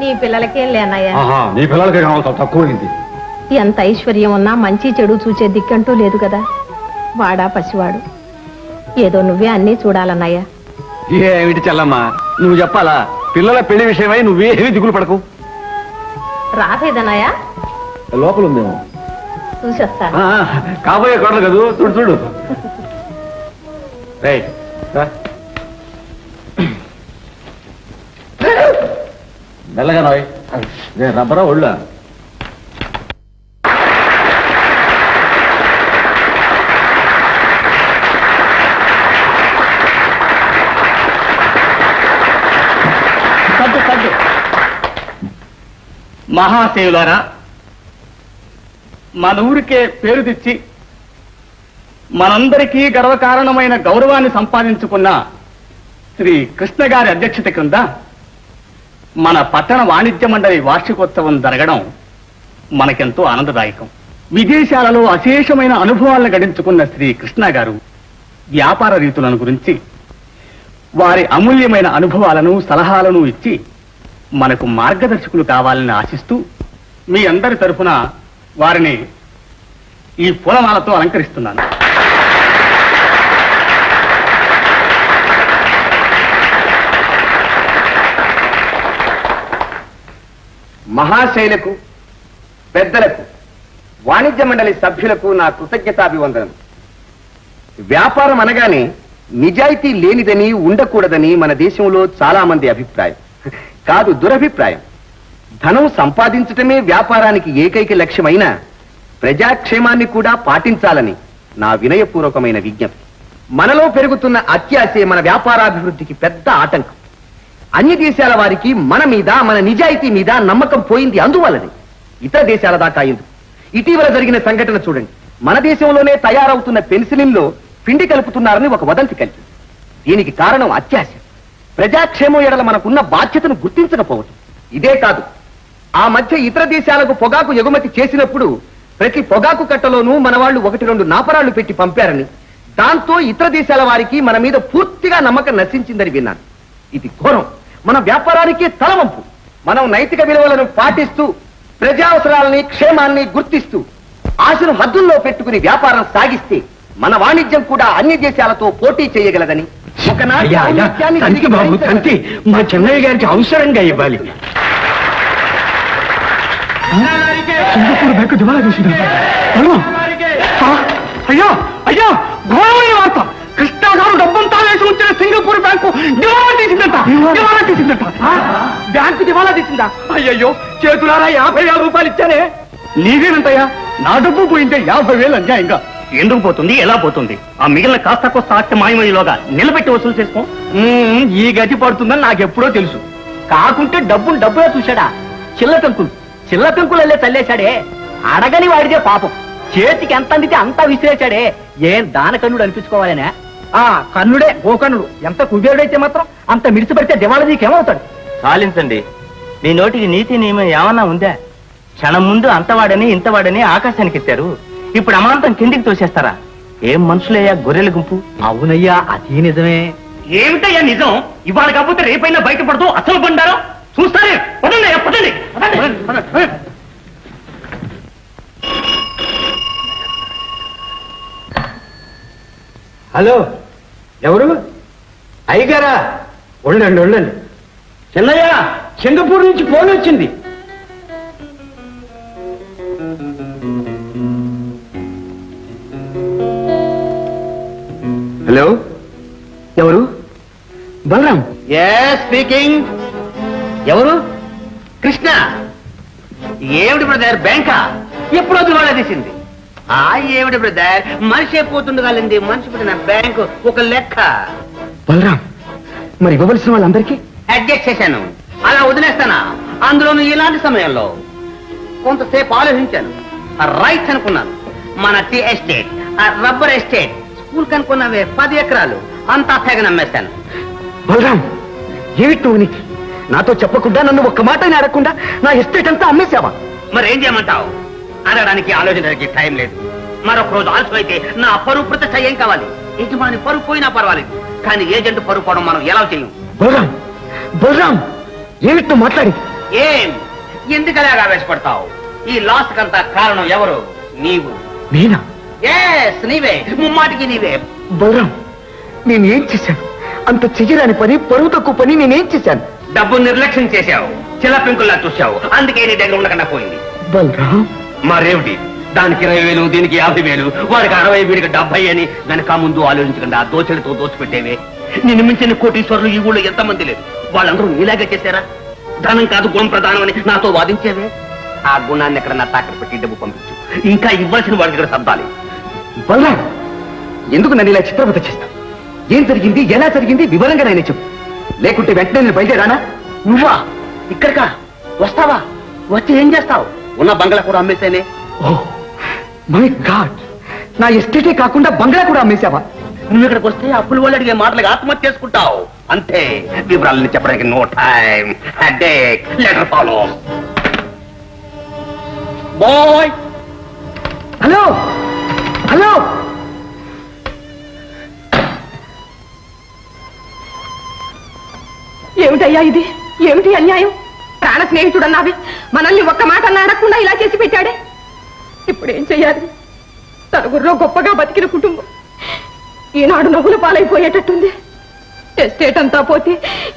నీ పిల్లలకేం లేనయ్యా. నీ పిల్లలకే తక్కువైంది. ఎంత ఐశ్వర్యం ఉన్నా మంచి చెడు చూచే దిక్కంటూ లేదు కదా. వాడా పసివాడు, ఏదో నువ్వే అన్నీ చూడాలన్నయ్యా. ఏమిటి చెల్లమ్మా, నువ్వు చెప్పాలా? పిల్లల పెళ్లి విషయమై నువ్వేమీ దిగులు పడకు. రాలేదన్నయ్యా? లోపల ఉందేమో, చూసొస్తాను. కాబోయే కొడలు కదూ, చూడు చూడు. మెల్లగా నోయ్, రబ్బరా ఒళ్ళ. మహాశివులారా, మన ఊరికే పేరు తెచ్చి మనందరికీ గర్వకారణమైన గౌరవాన్ని సంపాదించుకున్న శ్రీ కృష్ణ గారి అధ్యక్షత క్రింద మన పట్టణ వాణిజ్య మండలి వార్షికోత్సవం జరగడం మనకెంతో ఆనందదాయకం. విదేశాలలో అశేషమైన అనుభవాలను గడించుకున్న శ్రీ కృష్ణ గారు వ్యాపార రీతులను గురించి వారి అమూల్యమైన అనుభవాలను సలహాలను ఇచ్చి మనకు మార్గదర్శకులు కావాలని ఆశిస్తూ మీ అందరి తరఫున వారిని ఈ పూలమాలతో అలంకరిస్తున్నాను. మహాశైలకు, పెద్దలకు, వాణిజ్య మండలి సభ్యులకు నా కృతజ్ఞతాభివందనం. వ్యాపారం అనగానే నిజాయితీ లేనిదని, ఉండకూడదని మన దేశంలో చాలా మంది అభిప్రాయం, కాదు దురభిప్రాయం. ధనం సంపాదించటమే వ్యాపారానికి ఏకైక లక్ష్యమైన ప్రజాక్షేమాన్ని కూడా పాటించాలని నా వినయపూర్వకమైన విజ్ఞప్తి. మనలో పెరుగుతున్న అత్యాశే మన వ్యాపారాభివృద్ధికి పెద్ద ఆటంకం. అన్య దేశాల వారికి మన మీద, మన నిజాయితీ మీద నమ్మకం పోయింది అందువల్లనే. ఇతర దేశాల దాకా ఎందుకు? ఇటీవల జరిగిన సంఘటన చూడండి. మన దేశంలోనే తయారవుతున్న పెన్సిలిన్లో పిండి కలుపుతున్నారని ఒక వదంతి కలిగింది. దీనికి కారణం అత్యాశ, ప్రజాక్షేమం ఎడల మనకున్న బాధ్యతను గుర్తించకపోవటం. ఇదే కాదు, ఆ మధ్య ఇతర దేశాలకు పొగాకు ఎగుమతి చేసినప్పుడు ప్రతి పొగాకు కట్టలోనూ మన వాళ్ళు 1-2 నాపరాళ్లు పెట్టి పంపారని, దాంతో ఇతర దేశాల వారికి మన మీద పూర్తిగా నమ్మకం నశించిందని విన్నాను. ఇది ఘోరం, మన వ్యాపారానికే తలవంపు. మనం నైతిక విలువలను పాటిస్తూ ప్రజా అవసరాలని, క్షేమాన్ని గుర్తిస్తూ ఆశను హద్దుల్లో పెట్టుకుని వ్యాపారం సాగిస్తే మన వాణిజ్యం కూడా అన్ని దేశాలతో పోటీ చేయగలదని మా చెన్నయ్య గారికి అవసరంగా ఇవ్వాలి. సింగపూర్ బ్యాంకు దివాలా చేసింది. అయ్యా అయ్యా, ఘోరమైన వార్త. కృష్ణ గారు డబ్బంతా వేసి ఉంచిన సింగపూర్ బ్యాంకు దివాలా తీసిందట. బ్యాంకు దివాలా తీసిందా? అయ్యయ్యో, చేతులారా 50,000 రూపాయలు ఇచ్చానే. నీవేనంతయ్యా, నా డబ్బు పోయింటే 50,000 అన్యాయంగా. ఎందుకు పోతుంది, ఎలా పోతుంది? ఆ మిగిలిన కాస్త కోస్త ఆస్తి మాయమయ్యేలోగా నిలబెట్టి వసూలు చేసుకో. ఈ గతి పడుతుందని నాకెప్పుడో తెలుసు. కాకుంటే డబ్బులా చూశాడా? చిల్ల పెంకులల్లే తల్లేశాడే. అడగని వాడిదే పాపం. చేతికి ఎంత అందితే అంతా విసిరేశాడే. ఏం దానకన్నుడు అనిపించుకోవాలనే? కన్నుడే గోకన్నుడు. ఎంత కుబేరుడైతే మాత్రం అంత మిడిసిపడితే దివాళదీకేమవుతాడు? చాలించండి. మీ నోటికి నీతి నియమం ఏమన్నా ఉందా? క్షణం ముందు అంతవాడని ఇంతవాడని ఆకాశానికి ఎత్తారు, ఇప్పుడు అమాంతం కిందికి తోసేస్తారా? ఏం మనుషులయ్యా గొర్రెల గుంపు. అవునయ్యా, అది నిజమే. ఏమిటయ్యా నిజం? ఇవాళ కాకపోతే రేపైనా బయటపడుతూ అసలు బండారో చూస్తారే. పదండి. హలో, ఎవరు? అయ్యగారా? ఉండండి. చిన్నయ్య, సింగపూర్ నుంచి ఫోన్ వచ్చింది. హలో, ఎవరు? బలరాం. స్పీకింగ్. ఎవరు? కృష్ణ. ఏమిటి బ్రదర్, బ్యాంకా? ఎప్పుడు దివాళా తీసింది? ఏమిటి బ్రదర్, మనిషి అయిపోతుండగాలింది. మనిషి పెట్టిన బ్యాంకు ఒక లెక్క. బలరాం, మరి ఇవ్వవలసిన వాళ్ళందరికీ అడ్జస్ట్ చేశాను. అలా వదిలేస్తానా? అందులోనూ ఇలాంటి సమయంలో కొంతసేపు ఆలోచించాను. రైట్స్ అనుకున్నాను. మన tea estate, rubber estate, school కనుక్కున్నవే 10 ఎకరాలు అంతా తెగ నమ్మేశాను. బలరాం, ఏమిటి నువ్వు? నీకు నాతో చెప్పకుండా, నన్ను ఒక్క మాట అడగకుండా నా ఎస్టేట్ అంతా అమ్మేశావా? మరేం చేయమంటావు? అనడానికి ఆలోచనకి టైం లేదు. మరొక రోజు ఆలస్యం అయితే నా పరువు ప్రతిష్ట ఏం కావాలి? యజమాని పరువు పోయినా పర్వాలేదు, కానీ ఏజెంట్ పరువు పోవడం మనం ఎలా చేయం? బలరాం, ఏమిటి నువ్వు మాట్లాడి? ఏం ఎందుకలాగా ఆవేశపడతావు? ఈ లాస్ కంతా కారణం ఎవరు? నీవు. నేనా? ఎస్, నీవే, ముమ్మాటికి నీవే. బలరాం, నేను ఏం చేశాను? అంత చెయ్యరాని పని, పరువు తక్కువ పని నేనేం చేశాను? డబ్బు నిర్లక్ష్యం చేశావు, చిలపింకుల్లా చూశావు, అందుకే నీ దగ్గర ఉండకుండా పోయింది. బలరాం, మరేమిటి? దానికి 20,000, దీనికి 50,000, వాడికి 60, వీడికి 70 అని వెనక ముందు ఆలోచించకుండా దోచడితో దోచిపెట్టేవే. నిన్ను మించిన కోటీశ్వరులు ఈ ఊళ్ళో ఎంతమంది లేరు? వాళ్ళందరూ నీలాగే చేశారా? ధనం కాదు గుణం ప్రధానం అని నాతో వాదించేవే. ఆ గుణాన్ని ఎక్కడ నా తాకట్టు పెట్టి డబ్బు పంపించు. ఇంకా ఇవ్వాల్సిన వాడి దగ్గర సర్దాలి. బలరాం, ఎందుకు నన్ను ఇలా చిత్రవత చేస్తావు? ఏం జరిగింది, ఎలా జరిగింది వివరంగా నేను చెప్పు. లేకుంటే వెంటనే నేను బయలుదేరానా? నువ్వా? ఇక్కడికా వస్తావా? వచ్చి ఏం చేస్తావు? ఉన్న బంగ్లా కూడా అమ్మేసేనే. ఓ మై గాడ్, నా ఎస్టేటే కాకుండా బంగ్లా కూడా అమ్మేశావా? నువ్వు ఇక్కడికి వస్తే అప్పుల వాళ్ళు అడిగే మాటలకు ఆత్మహత్య చేసుకుంటావు. అంతే, వివరాలని చెప్పడానికి no time. Letter follow. Bye. Hello hello, ఏమిటయ్యా ఇది? ఏమిటి అన్యాయం? ప్రాణ స్నేహితుడన్నావి, మనల్ని ఒక్క మాట అడగకుండా ఇలా చేసి పెట్టాడే. ఇప్పుడేం చెయ్యాలి? తరుగుర్లో గొప్పగా బతికిన కుటుంబం ఈనాడు నవ్వుల పాలైపోయేటట్టుంది. ఎస్టేట్ అంతా పోతే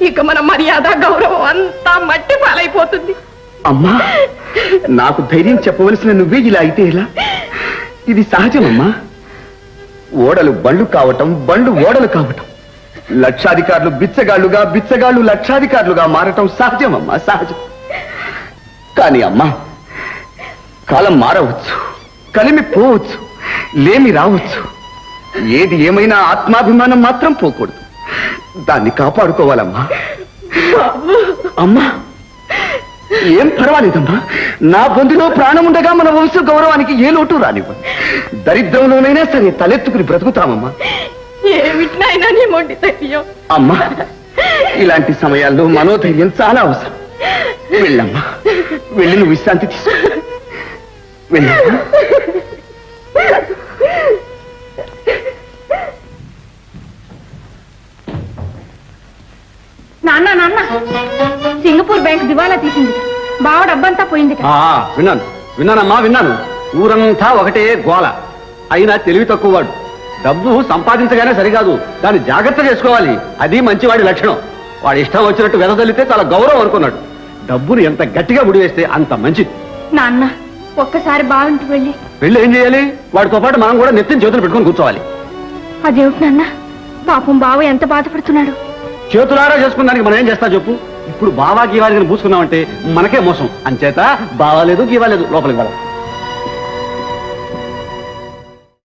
ఇక మన మర్యాద, గౌరవం అంతా మట్టి పాలైపోతుంది. అమ్మా, నాకు ధైర్యం చెప్పవలసిన నువ్వే ఇలా అయితే ఎలా? ఇది సహజమమ్మా. ఓడలు బండ్లు కావటం, బండ్లు ఓడలు కావటం, లక్షాధికారులు బిచ్చగాళ్లుగా, బిచ్చగాళ్లు లక్షాధికారులుగా మారటం సహజమమ్మా, సహజం. కానీ అమ్మా, కాలం మారవచ్చు, కలిమి పోవచ్చు, లేమి రావచ్చు. ఏది ఏమైనా ఆత్మాభిమానం మాత్రం పోకూడదు. దాన్ని కాపాడుకోవాలమ్మా. అమ్మా, ఏం పర్వాలేదమ్మా. నా బొందులో ప్రాణం ఉండగా మన వంశ గౌరవానికి ఏ లోటు రానివ్వండి. దరిద్రంలోనైనా సరే తలెత్తుకుని బ్రతుకుతామమ్మా. ఏమిటినైనా నీ మొండి ధైర్యం. అమ్మా, ఇలాంటి సమయాల్లో మనోధైర్యం చాలా అవసరం. వెళ్ళమ్మా, వెళ్ళి నువ్వు విశ్రాంతి తీసుకో. వెళ్ళమ్మా. నాన్న నాన్న, సింగపూర్ బ్యాంక్ దివాలా తీసింది. బావ డబ్బంతా పోయింది. విన్నానమ్మా, విన్నాను. ఊరంతా ఒకటే గోల. అయినా తెలివి తక్కువ వాడు. డబ్బు సంపాదించగానే సరికాదు, దాన్ని జాగ్రత్త చేసుకోవాలి. అది మంచివాడి లక్షణం. వాడు ఇష్టం వచ్చినట్టు వెదజల్లితే చాలా గౌరవం అనుకున్నాడు. డబ్బుని ఎంత గట్టిగా ముడివేస్తే అంత మంచిది. నాన్న, ఒక్కసారి బావింటికి వెళ్ళి ఏం చేయాలి? వాడితో పాటు మనం కూడా నెత్తిని చేతులు పెట్టుకొని కూర్చోవాలి. అదేమిటి నాన్న, పాపం బావ ఎంత బాధపడుతున్నాడు. చేతులారా చేసుకున్నానికి మనం ఏం చేస్తా చెప్పు? ఇప్పుడు బావా గీవాలి పూసుకున్నామంటే మనకే మోసం. అంచేత బావాలేదు గీవాలేదు, లోపలికి వెళ్ళాలి.